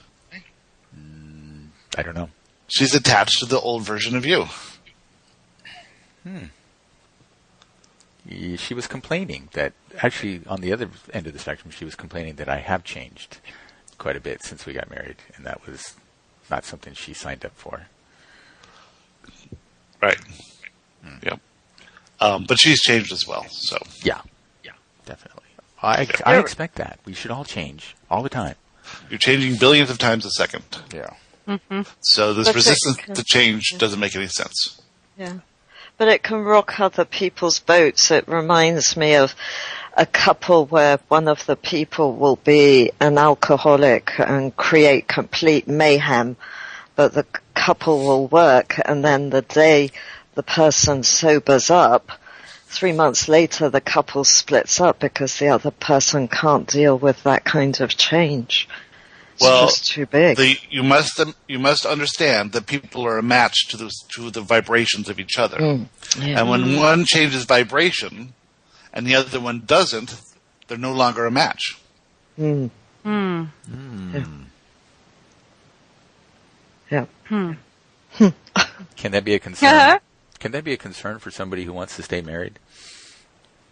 I don't know. She's attached to the old version of you. She was complaining that, actually, on the other end of the spectrum, she was complaining that I have changed quite a bit since we got married, and that was not something she signed up for. Right. Yep. But she's changed as well, so. Yeah, definitely. I expect that. We should all change all the time. You're changing billions of times a second. Yeah. Mm-hmm. So this resistance to change doesn't make any sense. Yeah. But it can rock other people's boats. It reminds me of a couple where one of the people will be an alcoholic and create complete mayhem, but the couple will work, and then the day the person sobers up, 3 months later the couple splits up because the other person can't deal with that kind of change. It's just too big. You must understand that people are a match to the vibrations of each other. Yeah. And when one changes vibration and the other one doesn't, they're no longer a match. Yeah. Yeah. Can that be a concern? Can that be a concern for somebody who wants to stay married?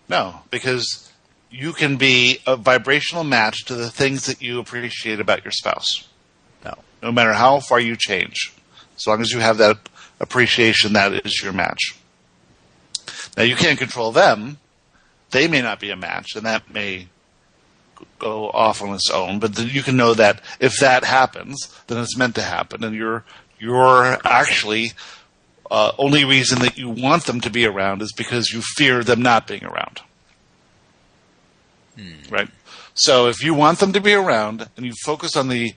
No, because you can be a vibrational match to the things that you appreciate about your spouse. No matter how far you change. As long as you have that appreciation, that is your match. Now, you can't control them. They may not be a match, and that may go off on its own. But you can know that if that happens, then it's meant to happen. And you're actually only reason that you want them to be around is because you fear them not being around. Right? So if you want them to be around and you focus on the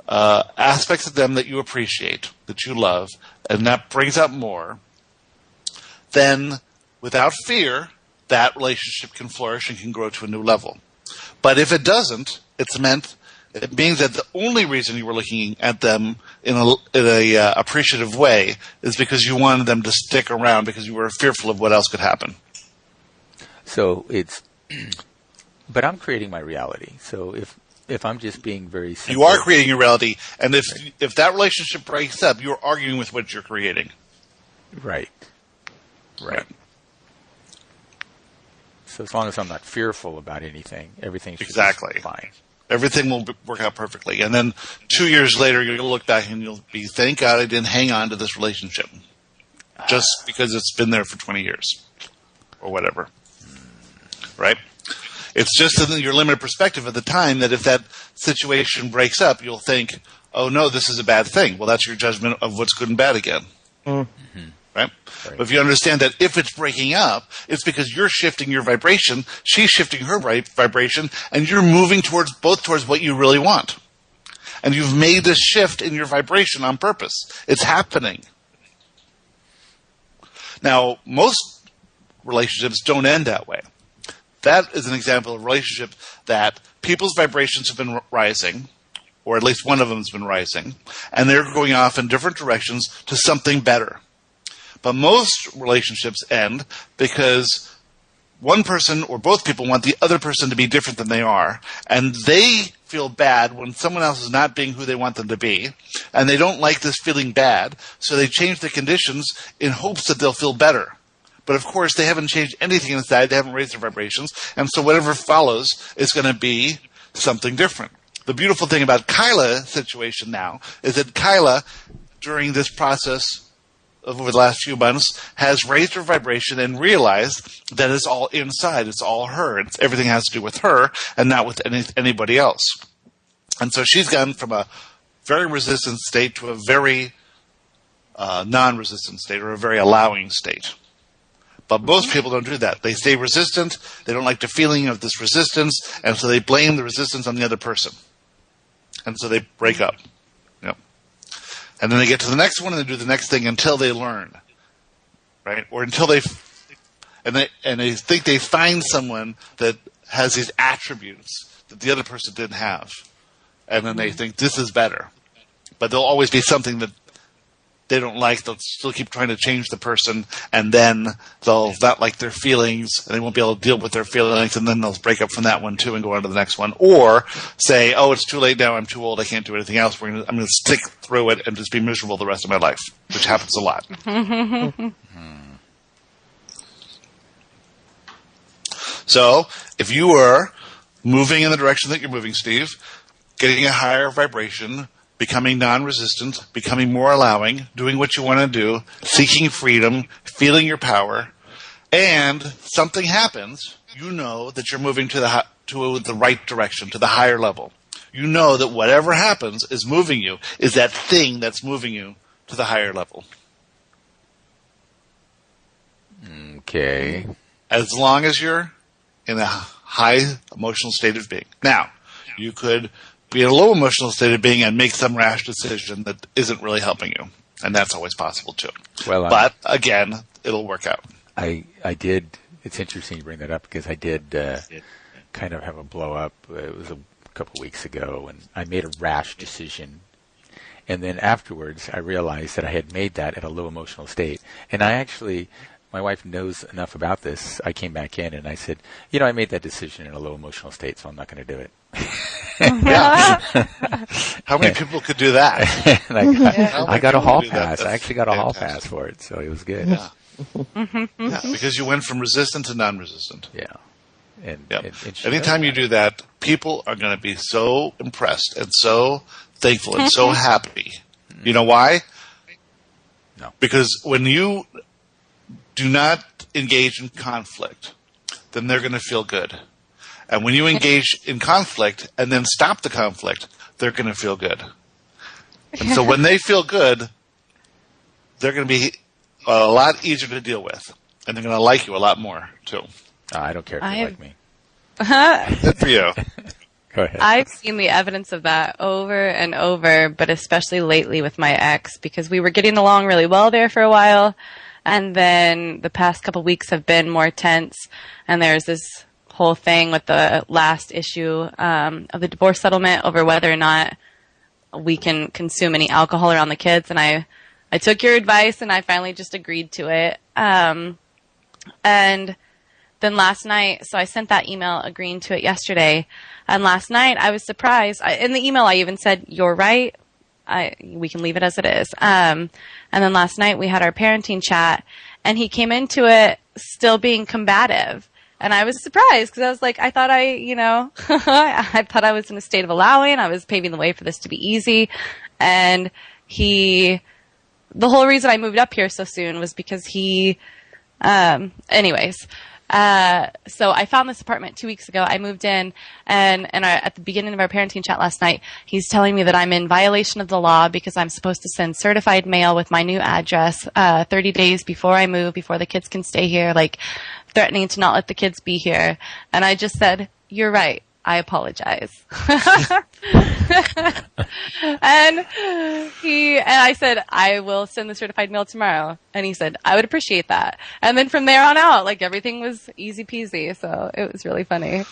aspects of them that you appreciate, that you love, and that brings out more, then without fear, that relationship can flourish and can grow to a new level. But if it doesn't, it means that the only reason you were looking at them in a appreciative way is because you wanted them to stick around because you were fearful of what else could happen. So it's... But I'm creating my reality. So if I'm just being very simple... You are creating your reality, and if that relationship breaks up, you're arguing with what you're creating. Right. So as long as I'm not fearful about anything, everything should be fine. Everything will work out perfectly. And then 2 years later, you'll look back and you'll be, thank God I didn't hang on to this relationship. Just because it's been there for 20 years. Or whatever. Right? It's just in your limited perspective at the time that if that situation breaks up, you'll think, oh no, this is a bad thing. Well, that's your judgment of what's good and bad again. Mm-hmm. Right? But if you understand that if it's breaking up, it's because you're shifting your vibration, she's shifting her vibration, and you're moving towards what you really want. And you've made this shift in your vibration on purpose. It's happening. Now, most relationships don't end that way. That is an example of a relationship that people's vibrations have been rising, or at least one of them has been rising, and they're going off in different directions to something better. But most relationships end because one person or both people want the other person to be different than they are, and they feel bad when someone else is not being who they want them to be, and they don't like this feeling bad, so they change the conditions in hopes that they'll feel better. But of course, they haven't changed anything inside. They haven't raised their vibrations. And so whatever follows is going to be something different. The beautiful thing about Kyla's situation now is that Kyla, during this process over the last few months, has raised her vibration and realized that it's all inside. It's all her. Everything has to do with her and not with anybody else. And so she's gone from a very resistant state to a very non-resistant state or a very allowing state. But most people don't do that. They stay resistant. They don't like the feeling of this resistance, and so they blame the resistance on the other person. And so they break up. And then they get to the next one and they do the next thing until they learn, right? Or until they think they find someone that has these attributes that the other person didn't have, and then they think this is better. But there'll always be something that they don't like. They'll still keep trying to change the person, and then they'll not like their feelings, and they won't be able to deal with their feelings, and then they'll break up from that one too and go on to the next one. Or say, oh, it's too late now, I'm too old, I can't do anything else. I'm going to stick through it and just be miserable the rest of my life, which happens a lot. So, if you are moving in the direction that you're moving, Steve, getting a higher vibration, becoming non-resistant, becoming more allowing, doing what you want to do, seeking freedom, feeling your power, and something happens, you know that you're moving to the right direction, to the higher level. You know that whatever happens is moving you, is that thing that's moving you to the higher level. Okay. As long as you're in a high emotional state of being. Now, you could be in a low emotional state of being and make some rash decision that isn't really helping you. And that's always possible too. Well, but again, it'll work out. I did. It's interesting you bring that up because I did kind of have a blow up. It was a couple weeks ago, and I made a rash decision. And then afterwards, I realized that I had made that at a low emotional state. And my wife knows enough about this. I came back in and I said, I made that decision in a low emotional state, so I'm not going to do it. Yeah. How many people could do that? And I got a hall pass. I actually got a hall pass for it, so it was good. Yeah. Yeah, because you went from resistant to non-resistant. Yeah. And anytime you do that, people are going to be so impressed and so thankful and so happy. You know why? No. Because when you do not engage in conflict, then they're going to feel good. And when you engage in conflict and then stop the conflict, they're going to feel good. And so when they feel good, they're going to be a lot easier to deal with. And they're going to like you a lot more, too. I don't care if you like me. Good for you. Go ahead. I've seen the evidence of that over and over, but especially lately with my ex, because we were getting along really well there for a while. And then the past couple weeks have been more tense. And there's this whole thing with the last issue of the divorce settlement over whether or not we can consume any alcohol around the kids. And I took your advice and I finally just agreed to it. And then last night, so I sent that email agreeing to it yesterday. And last night I was surprised. In the email I even said, you're right. We can leave it as it is. And then last night we had our parenting chat and he came into it still being combative. And I was surprised because I was like, I thought I thought I was in a state of allowing. I was paving the way for this to be easy. And the whole reason I moved up here so soon was because so I found this apartment 2 weeks ago. I moved in and at the beginning of our parenting chat last night, he's telling me that I'm in violation of the law because I'm supposed to send certified mail with my new address, 30 days before I move, before the kids can stay here, like threatening to not let the kids be here. And I just said, you're right. I apologize. And I said, I will send the certified mail tomorrow. And he said, I would appreciate that. And then from there on out, like everything was easy peasy. So it was really funny.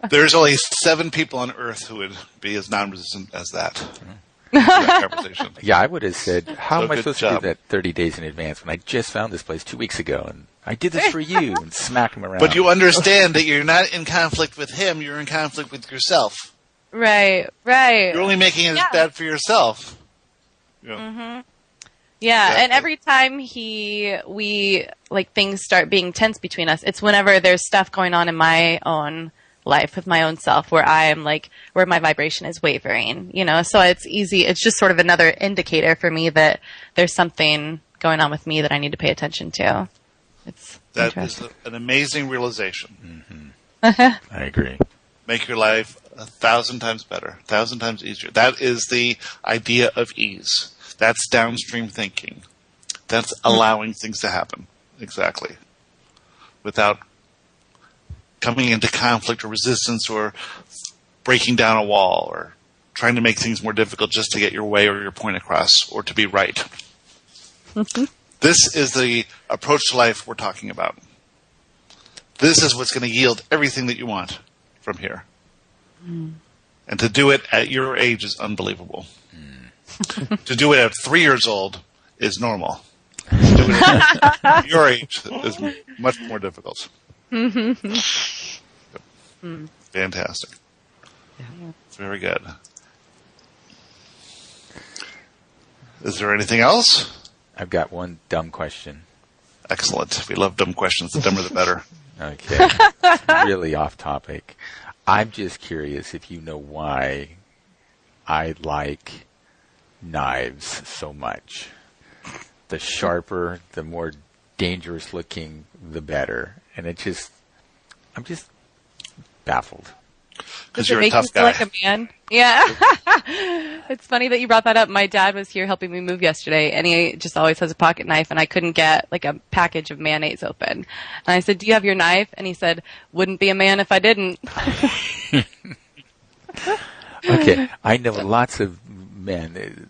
There's only 7 people on earth who would be as non-resistant as that. That conversation. Yeah, I would have said, how am I supposed to job. do that 30 days in advance when I just found this place 2 weeks ago and I did this for you and smack him around. But you understand that you're not in conflict with him, you're in conflict with yourself. Right. You're only making it bad for yourself. Yeah. Mm-hmm. Yeah, and every time things start being tense between us, it's whenever there's stuff going on in my own life with my own self where where my vibration is wavering, so it's easy. It's just sort of another indicator for me that there's something going on with me that I need to pay attention to. That is an amazing realization. Mm-hmm. I agree. Make your life 1,000 times better, 1,000 times easier. That is the idea of ease. That's downstream thinking. That's allowing things to happen. Exactly. Without coming into conflict or resistance or breaking down a wall or trying to make things more difficult just to get your way or your point across or to be right. This is the approach to life we're talking about. This is what's going to yield everything that you want from here. And to do it at your age is unbelievable. To do it at 3 years old is normal. To do it at your age is much more difficult. Fantastic. Very good. Is there anything else? I've got one dumb question. Excellent. We love dumb questions. The dumber the better. Okay. Really off topic. I'm just curious if you know why I like knives so much. The sharper, the more dangerous looking, the better. And I'm just baffled. Because Does it you're a make tough you feel guy. like a man? Yeah. It's funny that you brought that up. My dad was here helping me move yesterday, and he just always has a pocket knife, and I couldn't get like a package of mayonnaise open. And I said, "Do you have your knife?" And he said, "Wouldn't be a man if I didn't." Okay, I know lots of men.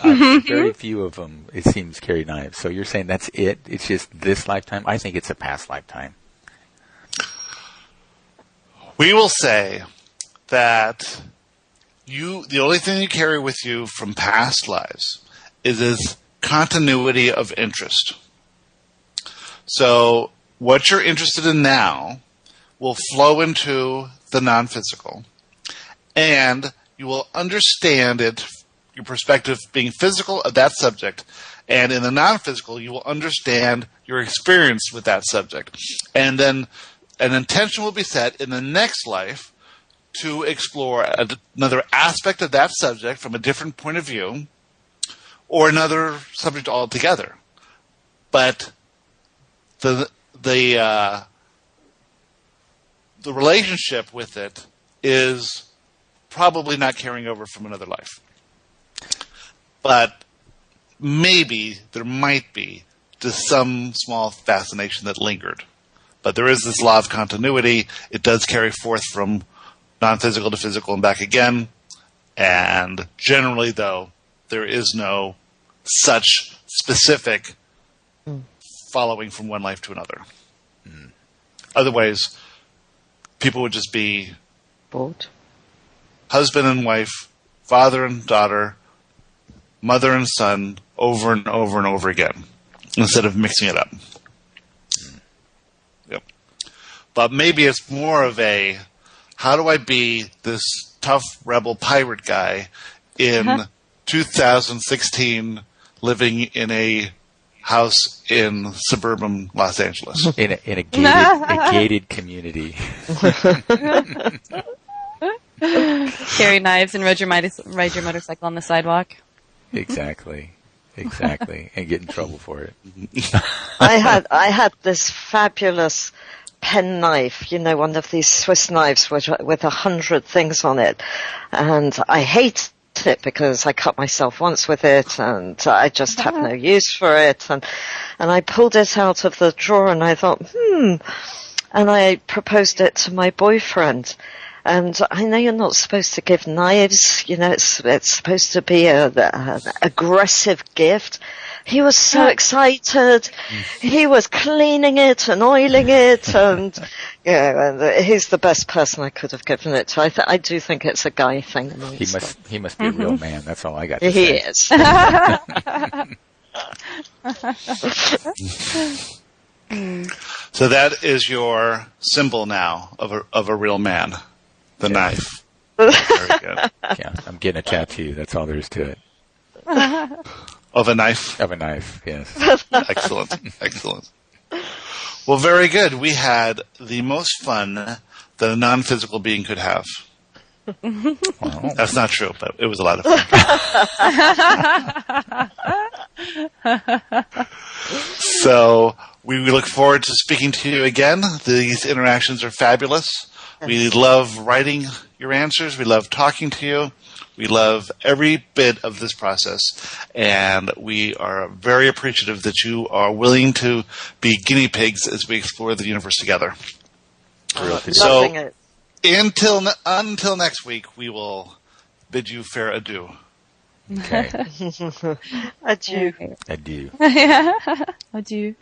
Very few of them, it seems, carry knives. So you're saying that's it? It's just this lifetime? I think it's a past lifetime. We will say that the only thing you carry with you from past lives is this continuity of interest. So what you're interested in now will flow into the non-physical, and you will understand it, your perspective being physical of that subject, and in the non-physical, you will understand your experience with that subject. And then an intention will be set in the next life to explore another aspect of that subject from a different point of view, or another subject altogether. But the relationship with it is probably not carrying over from another life. But maybe there might be just some small fascination that lingered. But there is this law of continuity. It does carry forth from non-physical to physical and back again. And generally, though, there is no such specific following from one life to another. Otherwise, people would just be Bored. husband and wife, father and daughter, mother and son, over and over and over again, instead of mixing it up. Yep. But maybe it's more of a, how do I be this tough rebel pirate guy in 2016 living in a house in suburban Los Angeles? In a gated community. Carry knives and ride your motorcycle on the sidewalk. Exactly. And get in trouble for it. I had this fabulous pen knife, one of these Swiss knives with 100 things on it. And I hate it because I cut myself once with it and I just have no use for it. And I pulled it out of the drawer and I thought, and I proposed it to my boyfriend. And I know you're not supposed to give knives, it's supposed to be an aggressive gift. He was so excited. He was cleaning it and oiling it, and and he's the best person I could have given it to. I do think it's a guy thing. He must be a real man. That's all I got to he say. is. So that is your symbol now of a real man, the knife. Very good. Yeah, I'm getting a tattoo. That's all there is to it. Of a knife? Of a knife, yes. Excellent. Well, very good. We had the most fun that a non-physical being could have. Wow. That's not true, but it was a lot of fun. So we look forward to speaking to you again. These interactions are fabulous. We love writing your answers. We love talking to you. We love every bit of this process, and we are very appreciative that you are willing to be guinea pigs as we explore the universe together. Loving it. Until next week, we will bid you fair adieu. Okay. Adieu. Adieu. Adieu.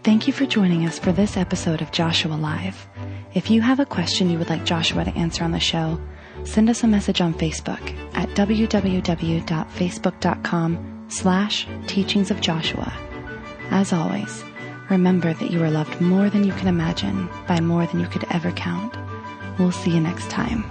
Thank you for joining us for this episode of Joshua Live. If you have a question you would like Joshua to answer on the show, send us a message on Facebook at www.facebook.com/teachingsofjoshua. As always, remember that you are loved more than you can imagine by more than you could ever count. We'll see you next time.